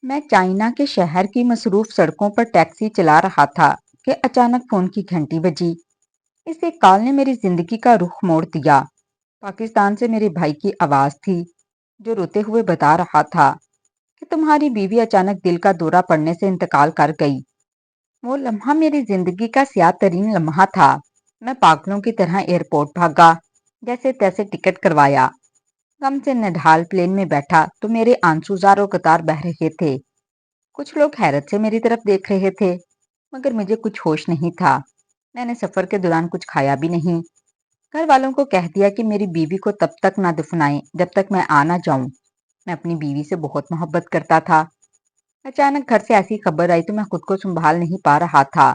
میں چائنا کے شہر کی مصروف سڑکوں پر ٹیکسی چلا رہا تھا کہ اچانک فون کی گھنٹی بجی۔ اس ایک کال نے میری زندگی کا رخ موڑ دیا۔ پاکستان سے میرے بھائی کی آواز تھی جو روتے ہوئے بتا رہا تھا کہ تمہاری بیوی اچانک دل کا دورہ پڑنے سے انتقال کر گئی۔ وہ لمحہ میری زندگی کا سیاہ ترین لمحہ تھا۔ میں پاگلوں کی طرح ایئرپورٹ بھاگا، جیسے تیسے ٹکٹ کروایا، غم سے نڈھال پلین میں بیٹھا تو میرے آنسو زاروں قطار بہہ رہے تھے۔ کچھ لوگ حیرت سے میری طرف دیکھ رہے تھے، مگر مجھے کچھ ہوش نہیں تھا۔ میں نے سفر کے دوران کچھ کھایا بھی نہیں۔ گھر والوں کو کہہ دیا کہ میری بیوی کو تب تک نہ دفنائیں جب تک میں آ نہ جاؤں۔ میں اپنی بیوی سے بہت محبت کرتا تھا۔ اچانک گھر سے ایسی خبر آئی تو میں خود کو سنبھال نہیں پا رہا تھا۔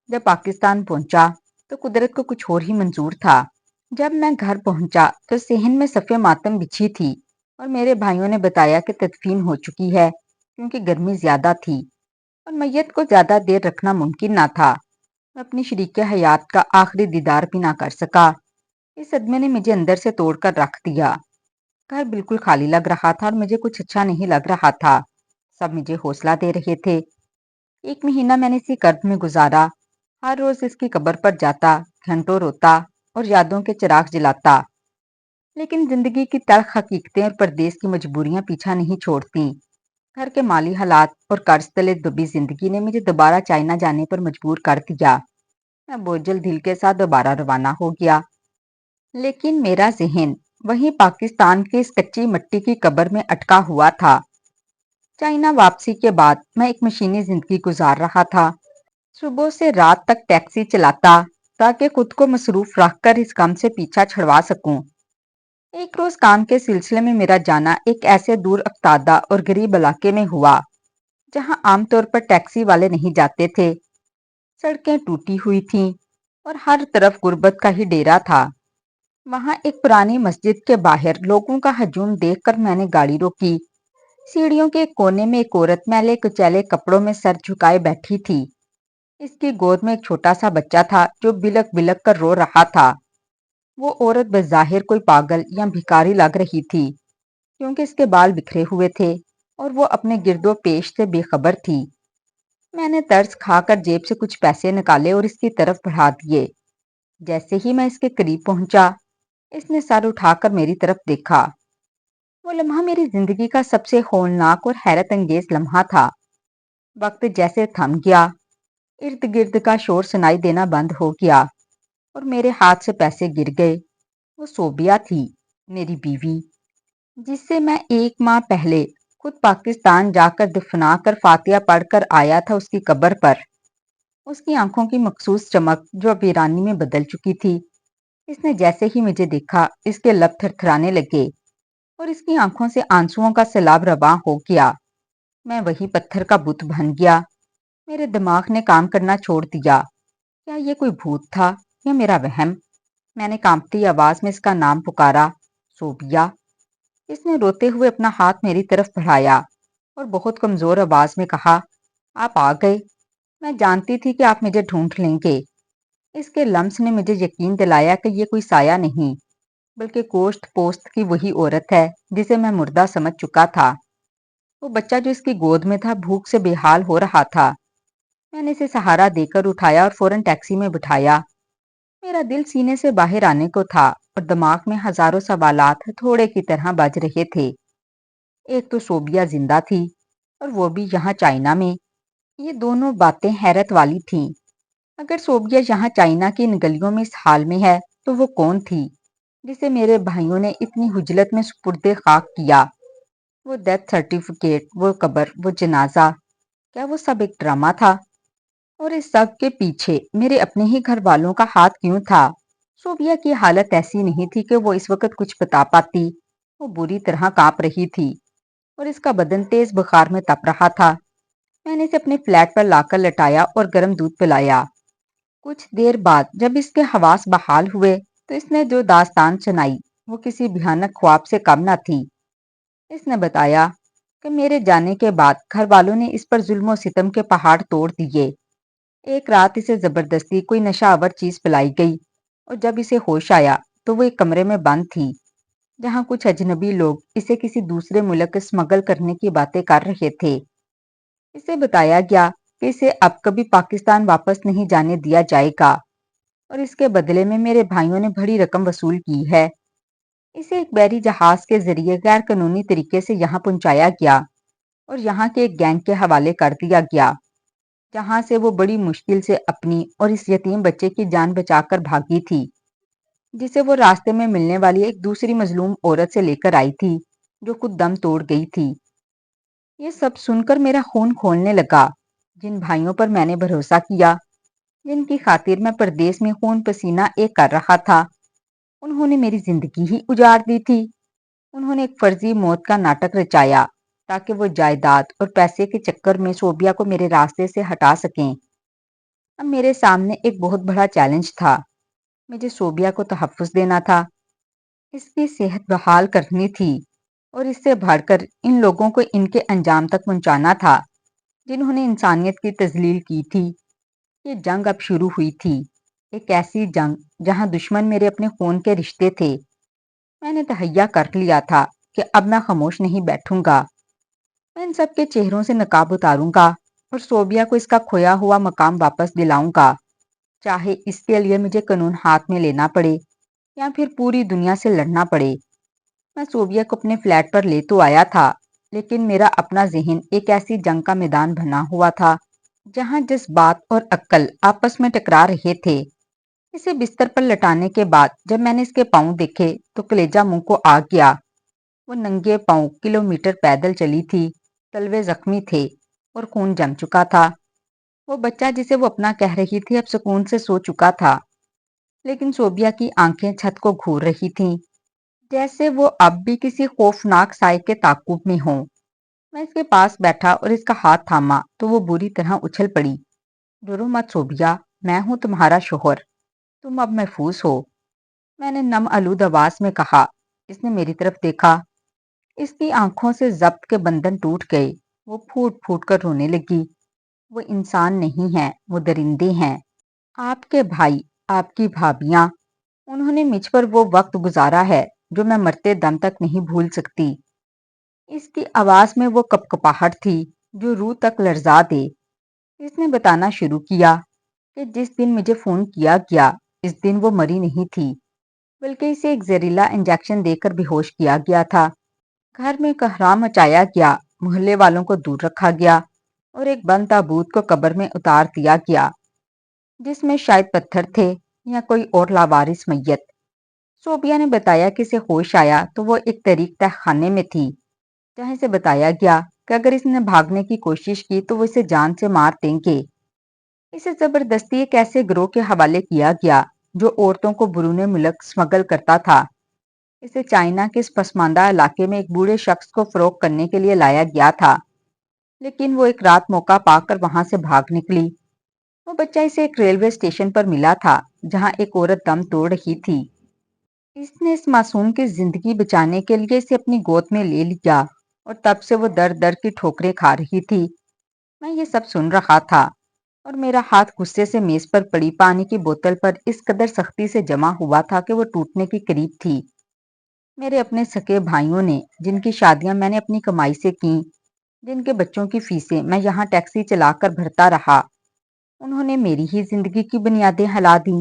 جب پاکستان پہنچا تو قدرت کو کچھ اور ہی منظور تھا۔ جب میں گھر پہنچا تو صحن میں صف ماتم بچھی تھی اور میرے بھائیوں نے بتایا کہ تدفین ہو چکی ہے کیونکہ گرمی زیادہ تھی اور میت کو زیادہ دیر رکھنا ممکن نہ تھا۔ میں اپنی شریک حیات کا آخری دیدار بھی نہ کر سکا۔ اس صدمے نے مجھے اندر سے توڑ کر رکھ دیا۔ گھر بالکل خالی لگ رہا تھا اور مجھے کچھ اچھا نہیں لگ رہا تھا۔ سب مجھے حوصلہ دے رہے تھے۔ ایک مہینہ میں نے اسی کرب میں گزارا۔ ہر روز اس کی قبر پر جاتا، گھنٹوں روتا اور یادوں کے چراغ جلاتا۔ لیکن زندگی کی تلخ حقیقتیں اور پردیس کی مجبوریاں پیچھا نہیں چھوڑتی۔ گھر کے مالی حالات اور قرض تلے دبی زندگی نے مجھے دوبارہ چائنا جانے پر مجبور کر دیا۔ میں بوجھل دل کے ساتھ دوبارہ روانہ ہو گیا، لیکن میرا ذہن وہیں پاکستان کی اس کچی مٹی کی قبر میں اٹکا ہوا تھا۔ چائنا واپسی کے بعد میں ایک مشینی زندگی گزار رہا تھا۔ صبح سے رات تک ٹیکسی چلاتا تاکہ خود کو مصروف رکھ کر اس غم سے پیچھا چھڑوا سکوں۔ ایک روز کام کے سلسلے میں میرا جانا ایک ایسے دور افتادہ اور غریب علاقے میں ہوا جہاں عام طور پر ٹیکسی والے نہیں جاتے تھے۔ سڑکیں ٹوٹی ہوئی تھیں اور ہر طرف غربت کا ہی ڈیرا تھا۔ وہاں ایک پرانی مسجد کے باہر لوگوں کا ہجوم دیکھ کر میں نے گاڑی روکی۔ سیڑھیوں کے ایک کونے میں ایک عورت میلے کچیلے کپڑوں میں سر جھکائے بیٹھی تھی۔ اس کی گود میں ایک چھوٹا سا بچہ تھا جو بلک بلک کر رو رہا تھا۔ وہ عورت بظاہر کوئی پاگل یا بھکاری لگ رہی تھی کیونکہ اس کے بال بکھرے ہوئے تھے اور وہ اپنے گرد و پیش سے بے خبر تھی۔ میں نے ترس کھا کر جیب سے کچھ پیسے نکالے اور اس کی طرف بڑھا دیے۔ جیسے ہی میں اس کے قریب پہنچا، اس نے سر اٹھا کر میری طرف دیکھا۔ وہ لمحہ میری زندگی کا سب سے ہولناک اور حیرت انگیز لمحہ تھا۔ وقت جیسے تھم گیا، ارد گرد کا شور سنائی دینا بند ہو گیا اور میرے ہاتھ سے پیسے گر گئے۔ وہ صوبیہ تھی، میری بیوی، جس سے میں 1 ماہ پہلے خود پاکستان جا کر دفنا کر فاتحہ پڑھ کر آیا تھا اس کی قبر پر۔ اس کی آنکھوں کی مخصوص چمک جو اب ویرانی میں بدل چکی تھی۔ اس نے جیسے ہی مجھے دیکھا، اس کے لب تھرتھرانے لگے اور اس کی آنکھوں سے آنسوؤں کا سیلاب رواں ہو گیا۔ میں وہی پتھر کا بت بن گیا۔ میرے دماغ نے کام کرنا چھوڑ دیا۔ کیا یہ کوئی بھوت تھا یا میرا وہم؟ میں نے کانپتی آواز میں اس کا نام پکارا، صوبیہ۔ اس نے روتے ہوئے اپنا ہاتھ میری طرف بڑھایا اور بہت کمزور آواز میں کہا، آپ آ گئے۔ میں جانتی تھی کہ آپ مجھے ڈھونڈ لیں گے۔ اس کے لمس نے مجھے یقین دلایا کہ یہ کوئی سایہ نہیں بلکہ گوشت پوست کی وہی عورت ہے جسے میں مردہ سمجھ چکا تھا۔ وہ بچہ جو اس کی گود میں تھا بھوک سے بے حال ہو رہا تھا۔ میں نے اسے سہارا دے کر اٹھایا اور فوراً ٹیکسی میں بٹھایا۔ میرا دل سینے سے باہر آنے کو تھا اور دماغ میں ہزاروں سوالات تھوڑے کی طرح بج رہے تھے۔ ایک تو صوبیہ زندہ تھی اور وہ بھی یہاں چائنا میں۔ یہ دونوں باتیں حیرت والی تھیں۔ اگر صوبیہ یہاں چائنا کی ان گلیوں میں اس حال میں ہے تو وہ کون تھی جسے میرے بھائیوں نے اتنی حجلت میں سپرد خاک کیا؟ وہ ڈیتھ سرٹیفکیٹ، وہ قبر، وہ جنازہ، کیا وہ سب ایک ڈرامہ تھا؟ اور اس سب کے پیچھے میرے اپنے ہی گھر والوں کا ہاتھ کیوں تھا؟ صوبیہ کی حالت ایسی نہیں تھی کہ وہ اس وقت کچھ بتا پاتی۔ وہ بری طرح کانپ رہی تھی اور اس کا بدن تیز بخار میں تپ رہا تھا۔ میں نے اسے اپنے فلیٹ پر لا کر لٹایا اور گرم دودھ پلایا۔ کچھ دیر بعد جب اس کے حواس بحال ہوئے تو اس نے جو داستان سنائی وہ کسی بھیانک خواب سے کم نہ تھی۔ اس نے بتایا کہ میرے جانے کے بعد گھر والوں نے اس پر ظلم و ستم کے پہاڑ توڑ دیے۔ ایک رات اسے زبردستی کوئی نشہ آور چیز پلائی گئی اور جب اسے ہوش آیا تو وہ ایک کمرے میں بند تھی جہاں کچھ اجنبی لوگ اسے کسی دوسرے ملک اسمگل کرنے کی باتیں کر رہے تھے۔ اسے بتایا گیا کہ اسے اب کبھی پاکستان واپس نہیں جانے دیا جائے گا اور اس کے بدلے میں میرے بھائیوں نے بڑی رقم وصول کی ہے۔ اسے ایک بحری جہاز کے ذریعے غیر قانونی طریقے سے یہاں پہنچایا گیا اور یہاں کے ایک گینگ کے حوالے کر دیا گیا، جہاں سے وہ بڑی مشکل سے اپنی اور اس یتیم بچے کی جان بچا کر بھاگی تھی، جسے وہ راستے میں ملنے والی ایک دوسری مظلوم عورت سے لے کر آئی تھی جو خود دم توڑ گئی تھی۔ یہ سب سن کر میرا خون کھولنے لگا۔ جن بھائیوں پر میں نے بھروسہ کیا، جن کی خاطر میں پردیس میں خون پسینہ ایک کر رہا تھا، انہوں نے میری زندگی ہی اجاڑ دی تھی۔ انہوں نے ایک فرضی موت کا ناٹک رچایا تاکہ وہ جائیداد اور پیسے کے چکر میں صوبیہ کو میرے راستے سے ہٹا سکیں۔ اب میرے سامنے ایک بہت بڑا چیلنج تھا۔ مجھے صوبیہ کو تحفظ دینا تھا، اس کی صحت بحال کرنی تھی اور اس سے بڑھ کر ان لوگوں کو ان کے انجام تک پہنچانا تھا جنہوں نے انسانیت کی تذلیل کی تھی۔ یہ جنگ اب شروع ہوئی تھی، ایک ایسی جنگ جہاں دشمن میرے اپنے خون کے رشتے تھے۔ میں نے تہیہ کر لیا تھا کہ اب میں خاموش نہیں بیٹھوں گا۔ میں ان سب کے چہروں سے نقاب اتاروں گا اور صوبیہ کو اس کا کھویا ہوا مقام واپس دلاؤں گا، چاہے اس کے لیے مجھے قانون ہاتھ میں لینا پڑے یا پھر پوری دنیا سے لڑنا پڑے۔ میں صوبیہ کو اپنے فلیٹ پر لے تو آیا تھا، لیکن میرا اپنا ذہن ایک ایسی جنگ کا میدان بنا ہوا تھا جہاں جذبات اور عقل آپس میں ٹکرا رہے تھے۔ اسے بستر پر لٹانے کے بعد جب میں نے اس کے پاؤں دیکھے تو کلیجہ منہ کو آ گیا۔ وہ ننگے پاؤں کلومیٹر پیدل چلی تھی، تلوے زخمی تھے اور خون جم چکا تھا۔ وہ بچہ جسے وہ اپنا کہہ رہی تھی اب سکون سے سو چکا تھا، لیکن صوبیہ کی آنکھیں چھت کو گھور رہی تھیں، جیسے وہ اب بھی کسی خوفناک سائے کے تعاقب میں ہوں۔ میں اس کے پاس بیٹھا اور اس کا ہاتھ تھاما تو وہ بری طرح اچھل پڑی۔ ڈرو مت صوبیہ، میں ہوں تمہارا شوہر، تم اب محفوظ ہو، میں نے نم آلود آواز میں کہا۔ اس نے میری طرف دیکھا، اس کی آنکھوں سے ضبط کے بندھن ٹوٹ گئے، وہ پھوٹ پھوٹ کر رونے لگی۔ وہ انسان نہیں ہیں، وہ درندے ہیں، آپ کے بھائی، آپ کی بھابیاں، انہوں نے مجھ پر وہ وقت گزارا ہے جو میں مرتے دم تک نہیں بھول سکتی۔ اس کی آواز میں وہ کپکپاہٹ تھی جو روح تک لرزا دے۔ اس نے بتانا شروع کیا کہ جس دن مجھے فون کیا گیا اس دن وہ مری نہیں تھی، بلکہ اسے ایک زہریلا انجیکشن دے کر بے ہوش کیا گیا تھا۔ گھر میں کوہرام مچایا گیا، محلے والوں کو دور رکھا گیا اور ایک بند تابوت کو قبر میں اتار دیا گیا جس میں شاید پتھر تھے یا کوئی اور لاوارث میت۔ صوبیہ نے بتایا کہ اسے ہوش آیا تو وہ ایک طریق تہ خانے میں تھی، جہاں اسے بتایا گیا کہ اگر اس نے بھاگنے کی کوشش کی تو وہ اسے جان سے مار دیں گے۔ اسے زبردستی ایک ایسے گروہ کے حوالے کیا گیا جو عورتوں کو بیرون ملک اسمگل کرتا تھا۔ اسے چائنا کے اس پسماندہ علاقے میں ایک بوڑھے شخص کو فروخت کرنے کے لیے لایا گیا تھا، لیکن وہ ایک رات موقع پا کر وہاں سے بھاگ نکلی۔ وہ بچہ اسے ایک ریلوے اسٹیشن پر ملا تھا جہاں ایک عورت دم توڑ رہی تھی۔ اس نے اس معصوم کی زندگی بچانے کے لیے اسے اپنی گود میں لے لیا اور تب سے وہ در در کی ٹھوکریں کھا رہی تھی۔ میں یہ سب سن رہا تھا اور میرا ہاتھ غصے سے میز پر پڑی پانی کی بوتل پر اس قدر سختی سے جمع ہوا تھا کہ وہ ٹوٹنے کے قریب تھی۔ میرے اپنے سکے بھائیوں نے، جن کی شادیاں میں نے اپنی کمائی سے کیں، جن کے بچوں کی فیسیں میں یہاں ٹیکسی چلا کر بھرتا رہا، انہوں نے میری ہی زندگی کی بنیادیں ہلا دیں۔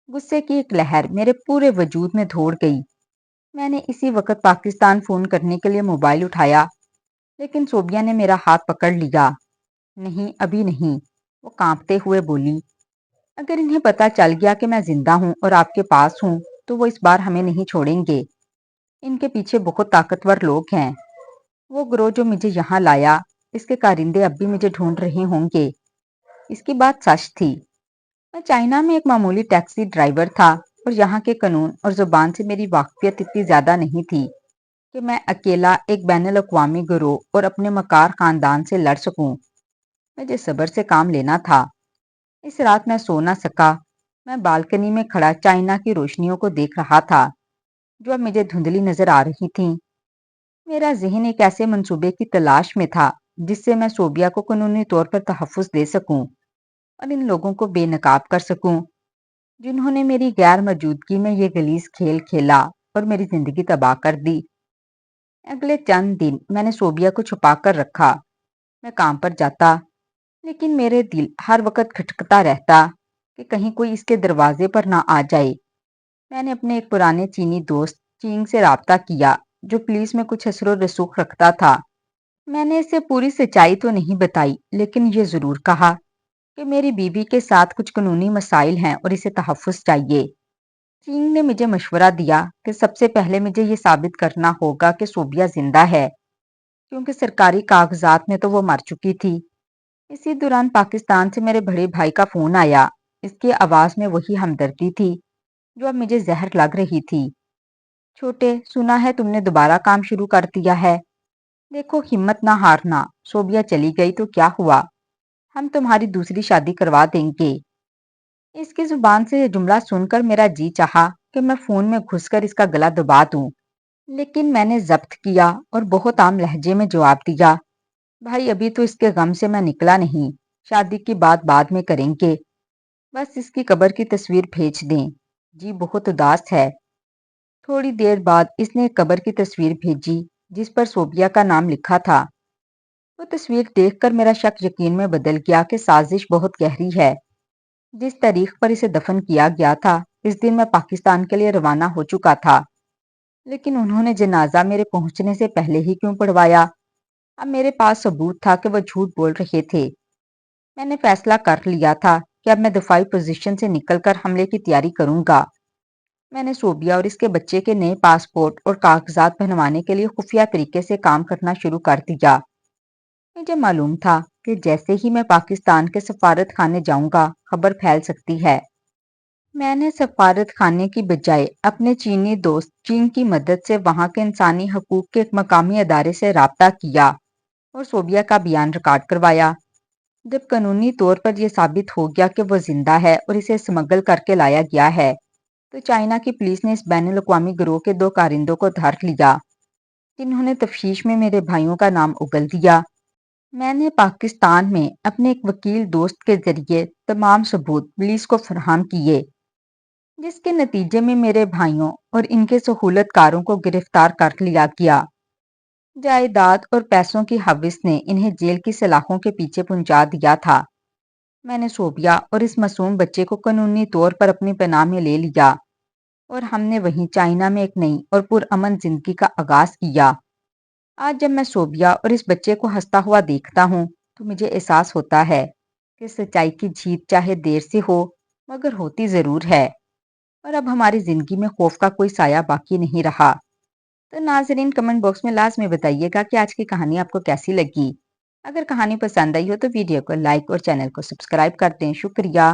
غصے کی ایک لہر میرے پورے وجود میں دوڑ گئی۔ میں نے اسی وقت پاکستان فون کرنے کے لیے موبائل اٹھایا، لیکن صوبیہ نے میرا ہاتھ پکڑ لیا۔ نہیں، ابھی نہیں، وہ کانپتے ہوئے بولی۔ اگر انہیں پتا چل گیا کہ میں زندہ ہوں اور آپ کے پاس ہوں تو وہ اس بار ہمیں نہیں چھوڑیں گے۔ ان کے پیچھے بہت طاقتور لوگ ہیں۔ وہ گروہ جو مجھے یہاں لایا، اس کے کارندے اب بھی مجھے ڈھونڈ رہے ہوں گے۔ اس کی بات سچ تھی۔ میں چائنا میں ایک معمولی ٹیکسی ڈرائیور تھا اور یہاں کے قانون اور زبان سے میری واقفیت اتنی زیادہ نہیں تھی کہ میں اکیلا ایک بین الاقوامی گروہ اور اپنے مکار خاندان سے لڑ سکوں۔ مجھے صبر سے کام لینا تھا۔ اس رات میں سو نہ سکا۔ میں بالکنی میں کھڑا چائنا کی روشنیوں کو دیکھ رہا تھا جو اب مجھے دھندلی نظر آ رہی تھیں۔ میرا ذہن ایک ایسے منصوبے کی تلاش میں تھا جس سے میں صوبیہ کو قانونی طور پر تحفظ دے سکوں اور ان لوگوں کو بے نقاب کر سکوں جنہوں نے میری غیر موجودگی میں یہ غلیظ کھیل کھیلا۔ اور میری زندگی تباہ کر دی۔ اگلے چند دن میں نے صوبیہ کو چھپا کر رکھا۔ میں کام پر جاتا، لیکن میرے دل ہر وقت کھٹکتا رہتا کہ کہیں کوئی اس کے دروازے پر نہ آ جائے۔ میں نے اپنے ایک پرانے چینی دوست چینگ سے رابطہ کیا، جو پولیس میں کچھ اثر و رسوخ رکھتا تھا۔ میں نے اسے پوری سچائی تو نہیں بتائی، لیکن یہ ضرور کہا کہ میری بیوی کے ساتھ کچھ قانونی مسائل ہیں اور اسے تحفظ چاہیے۔ چینگ نے مجھے مشورہ دیا کہ سب سے پہلے مجھے یہ ثابت کرنا ہوگا کہ صوبیہ زندہ ہے، کیونکہ سرکاری کاغذات میں تو وہ مر چکی تھی۔ اسی دوران پاکستان سے میرے بڑے بھائی کا فون آیا۔ اس کی آواز میں وہی ہمدردی تھی جو اب مجھے زہر لگ رہی تھی۔ چھوٹے، سنا ہے تم نے دوبارہ کام شروع کر دیا ہے۔ دیکھو، ہمت نہ ہارنا، صوبیہ چلی گئی تو کیا ہوا، ہم تمہاری دوسری شادی کروا دیں گے۔ اس کی زبان سے یہ جملہ سن کر میرا جی چاہا کہ میں فون میں گھس کر اس کا گلا دبا دوں، لیکن میں نے ضبط کیا اور بہت عام لہجے میں جواب دیا، بھائی ابھی تو اس کے غم سے میں نکلا نہیں، شادی کی بات بعد میں کریں گے، بس اس کی قبر کی تصویر بھیج دیں، جی بہت اداس ہے۔ تھوڑی دیر بعد اس نے ایک قبر کی تصویر بھیجی جس پر صوبیہ کا نام لکھا تھا۔ وہ تصویر دیکھ کر میرا شک یقین میں بدل گیا کہ سازش بہت گہری ہے۔ جس تاریخ پر اسے دفن کیا گیا تھا، اس دن میں پاکستان کے لیے روانہ ہو چکا تھا، لیکن انہوں نے جنازہ میرے پہنچنے سے پہلے ہی کیوں پڑھوایا؟ اب میرے پاس ثبوت تھا کہ وہ جھوٹ بول رہے تھے۔ میں نے فیصلہ کر لیا تھا کہ اب میں دفاعی پوزیشن سے نکل کر حملے کی تیاری کروں گا۔ میں نے صوبیہ اور اس کے بچے کے نئے پاسپورٹ اور کاغذات بنوانے کے لیے خفیہ طریقے سے کام کرنا شروع کر دیا۔ مجھے معلوم تھا کہ جیسے ہی میں پاکستان کے سفارت خانے جاؤں گا، خبر پھیل سکتی ہے۔ میں نے سفارت خانے کی بجائے اپنے چینی دوست چینگ کی مدد سے وہاں کے انسانی حقوق کے ایک مقامی ادارے سے رابطہ کیا اور صوبیہ کا بیان ریکارڈ کروایا۔ جب قانونی طور پر یہ ثابت ہو گیا کہ وہ زندہ ہے اور اسے سمگل کر کے لایا گیا ہے، تو چائنا کی پولیس نے اس بین الاقوامی گروہ کے 2 کارندوں کو دھر لیا، جنہوں نے تفتیش میں میرے بھائیوں کا نام اگل دیا۔ میں نے پاکستان میں اپنے ایک وکیل دوست کے ذریعے تمام ثبوت پولیس کو فراہم کیے، جس کے نتیجے میں میرے بھائیوں اور ان کے سہولت کاروں کو گرفتار کر لیا گیا۔ جائیداد اور پیسوں کی ہوس نے انہیں جیل کی سلاخوں کے پیچھے پہنچا دیا تھا۔ میں نے صوبیہ اور اس معصوم بچے کو قانونی طور پر اپنی پناہ میں لے لیا اور ہم نے وہیں چائنا میں ایک نئی اور پرامن زندگی کا آغاز کیا۔ آج جب میں صوبیہ اور اس بچے کو ہنستا ہوا دیکھتا ہوں تو مجھے احساس ہوتا ہے کہ سچائی کی جیت چاہے دیر سے ہو مگر ہوتی ضرور ہے، اور اب ہماری زندگی میں خوف کا کوئی سایہ باقی نہیں رہا۔ تو ناظرین، کمنٹ باکس میں لازمی بتائیے گا کہ آج کی کہانی آپ کو کیسی لگی۔ اگر کہانی پسند آئی ہو تو ویڈیو کو لائک اور چینل کو سبسکرائب کر دیں۔ شکریہ۔